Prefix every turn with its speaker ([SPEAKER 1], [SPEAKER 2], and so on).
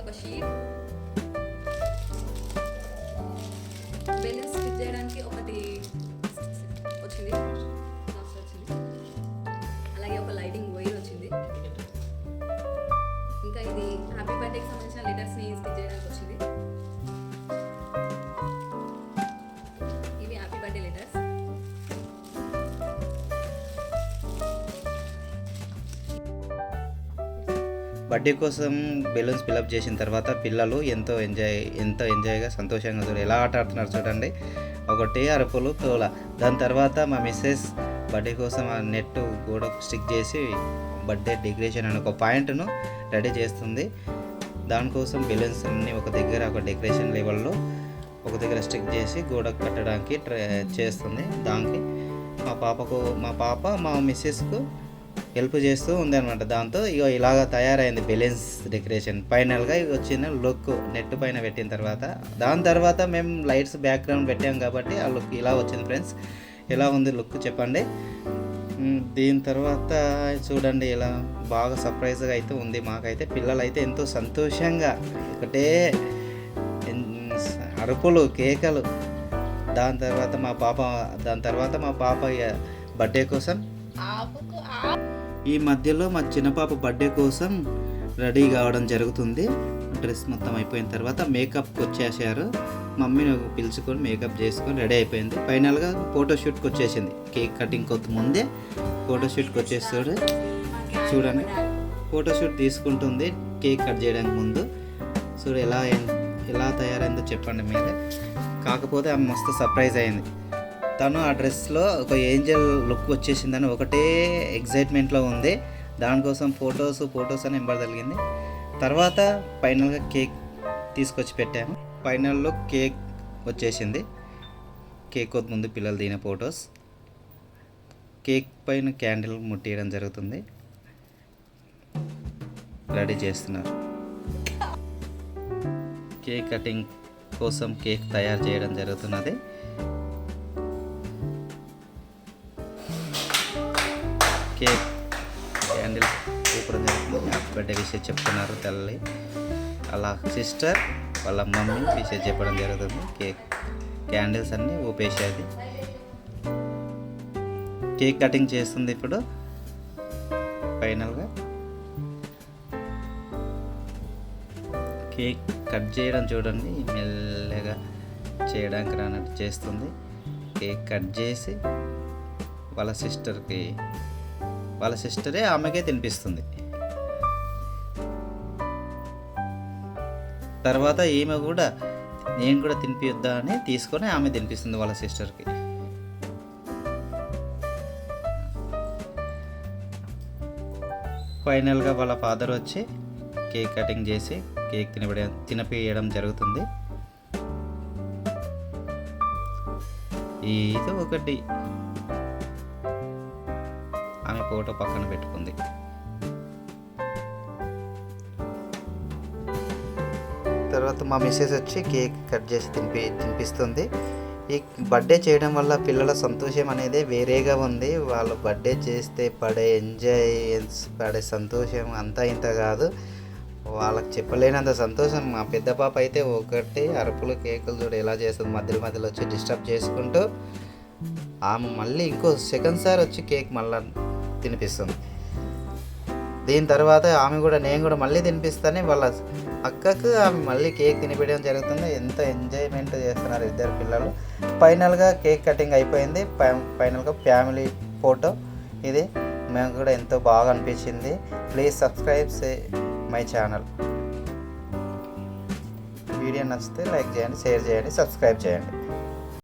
[SPEAKER 1] ఒక sheet, balloons stitch చేయడానికి ఒకటి వచ్చింది, అలాగే ఒక లైటింగ్ వైర్ వచ్చింది. ఇంకా ఇది హ్యాపీ బర్త్డేకి సంబంధించిన లెటర్స్ని స్టిచ్ చేయడానికి వచ్చింది. ఇవి హ్యాపీ బర్త్డే లెటర్స్.
[SPEAKER 2] బర్త్డే కోసం బెలూన్స్ ఫిలప్ చేసిన తర్వాత పిల్లలు ఎంతో ఎంజాయ్గా సంతోషంగా చూడండి ఎలా ఆట ఆడుతున్నారు చూడండి. ఒకటి అరుపులు తోల. దాని తర్వాత మా మిస్సెస్ బర్త్డే కోసం ఆ నెట్ గోడ స్టిక్ చేసి బర్త్డే డెకరేషన్ అని ఒక పాయింట్ను రెడీ చేస్తుంది. దానికోసం బెలూన్స్ అన్నీ ఒక దగ్గర ఒక డెకరేషన్ లెవెల్లో ఒక దగ్గర స్టిక్ చేసి గోడ కట్టడానికి చేస్తుంది. దానికి మా పాప మా మిస్సెస్కు హెల్ప్ చేస్తూ ఉంది అనమాట. దాంతో ఇలాగ తయారైంది బెలూన్స్ డెకరేషన్. ఫైనల్గా వచ్చిన లుక్ నెట్ పైన పెట్టిన తర్వాత, దాని తర్వాత మేము లైట్స్ బ్యాక్గ్రౌండ్ పెట్టాం కాబట్టి ఆ లుక్ ఇలా వచ్చింది. ఫ్రెండ్స్, ఎలా ఉంది లుక్ చెప్పండి. దీని తర్వాత చూడండి ఇలా బాగా సర్ప్రైజ్గా అయితే ఉంది. మాకైతే పిల్లలు అయితే ఎంతో సంతోషంగా ఒకటే అరుపులు కేకలు. దాని తర్వాత మా పాప బర్త్డే కోసం ఈ మధ్యలో మా చిన్న పాప బర్త్డే కోసం రెడీ కావడం జరుగుతుంది. డ్రెస్ మొత్తం అయిపోయిన తర్వాత మేకప్కి వచ్చేసారు. మమ్మీని పిలుచుకొని మేకప్ చేసుకొని రెడీ అయిపోయింది. ఫైనల్గా ఫోటోషూట్కి వచ్చేసింది. కేక్ కటింగ్ కొత్త ముందే ఫోటోషూట్కి వచ్చేస్తాడు. చూడండి ఫోటోషూట్ తీసుకుంటుంది కేక్ కట్ చేయడానికి ముందు. చూడు ఎలా తయారైందో చెప్పండి మీరే. కాకపోతే ఆమె మస్తు సర్ప్రైజ్ అయింది. తను ఆ డ్రెస్లో ఒక ఏంజల్ లుక్ వచ్చేసిందని ఒకటే ఎగ్జైట్మెంట్లో ఉంది. దానికోసం ఫొటోస్ అని ఎంబడగలిగింది. తర్వాత ఫైనల్గా కేక్ తీసుకొచ్చి పెట్టాము. ఫైనల్లో కేక్ వచ్చేసింది. కేక్ కొద్ది ముందు పిల్లలు దిగిన ఫొటోస్. కేక్ పైన క్యాండిల్ ముట్టియడం జరుగుతుంది. రెడీ చేస్తున్నారు. కేక్ కటింగ్ కోసం కేక్ తయారు చేయడం జరుగుతున్నది. కేక్ క్యాండిల్ ఊపడం జరుగుతుంది. హ్యాపీ బర్త్డే విషయం చెప్తున్నారు తల్లి, అలా సిస్టర్ వాళ్ళ మమ్మీ విషయం చెప్పడం జరుగుతుంది. కేక్ క్యాండిల్స్ అన్నీ ఊపేసేది. కేక్ కటింగ్ చేస్తుంది ఇప్పుడు. ఫైనల్గా కేక్ కట్ చేయడం చూడండి, మెల్లగా చేయడానికి రానట్టు చేస్తుంది. కేక్ కట్ చేసి వాళ్ళ సిస్టరే ఆమెకే తినిపిస్తుంది. తర్వాత ఈమె కూడా నేను కూడా తినిపిద్దా అని తీసుకొని ఆమె తినిపిస్తుంది వాళ్ళ సిస్టర్కి. ఫైనల్గా వాళ్ళ ఫాదర్ వచ్చి కేక్ కటింగ్ చేసి కేక్ తినిపియడం జరుగుతుంది. ఇది ఒకటి ఆమె ఫోటో పక్కన పెట్టుకుంది. తర్వాత మా మిస్సెస్ వచ్చి కేక్ కట్ చేసి తినిపిస్తుంది. ఈ బర్త్డే చేయడం వల్ల పిల్లల సంతోషం అనేది వేరేగా ఉంది. వాళ్ళు బర్త్డే చేస్తే పడే సంతోషం అంతా ఇంత కాదు, వాళ్ళకి చెప్పలేనంత సంతోషం. మా పెద్ద పాప అయితే ఒకటి అరుపులు కేకులు చూడ ఎలా చేస్తుంది, మధ్యలో వచ్చి డిస్టర్బ్ చేసుకుంటూ. ఆమె మళ్ళీ ఇంకో సెకండ్ సారి వచ్చి కేక్ మళ్ళీ తినిపిస్తుంది. దీని తర్వాత నేను కూడా మళ్ళీ తినిపిస్తాను వాళ్ళ అక్కకు. ఆమె మళ్ళీ కేక్ తినిపించడం జరుగుతుంది. ఎంత ఎంజాయ్మెంట్ చేస్తున్నారు ఇద్దరు పిల్లలు. ఫైనల్గా కేక్ కటింగ్ అయిపోయింది. ఫైనల్గా ఫ్యామిలీ ఫోటో ఇది. మేము కూడా ఎంతో బాగా అనిపించింది. Please subscribe my channel. Video నచ్చితే లైక్ చేయండి, షేర్ చేయండి, సబ్స్క్రైబ్ చేయండి.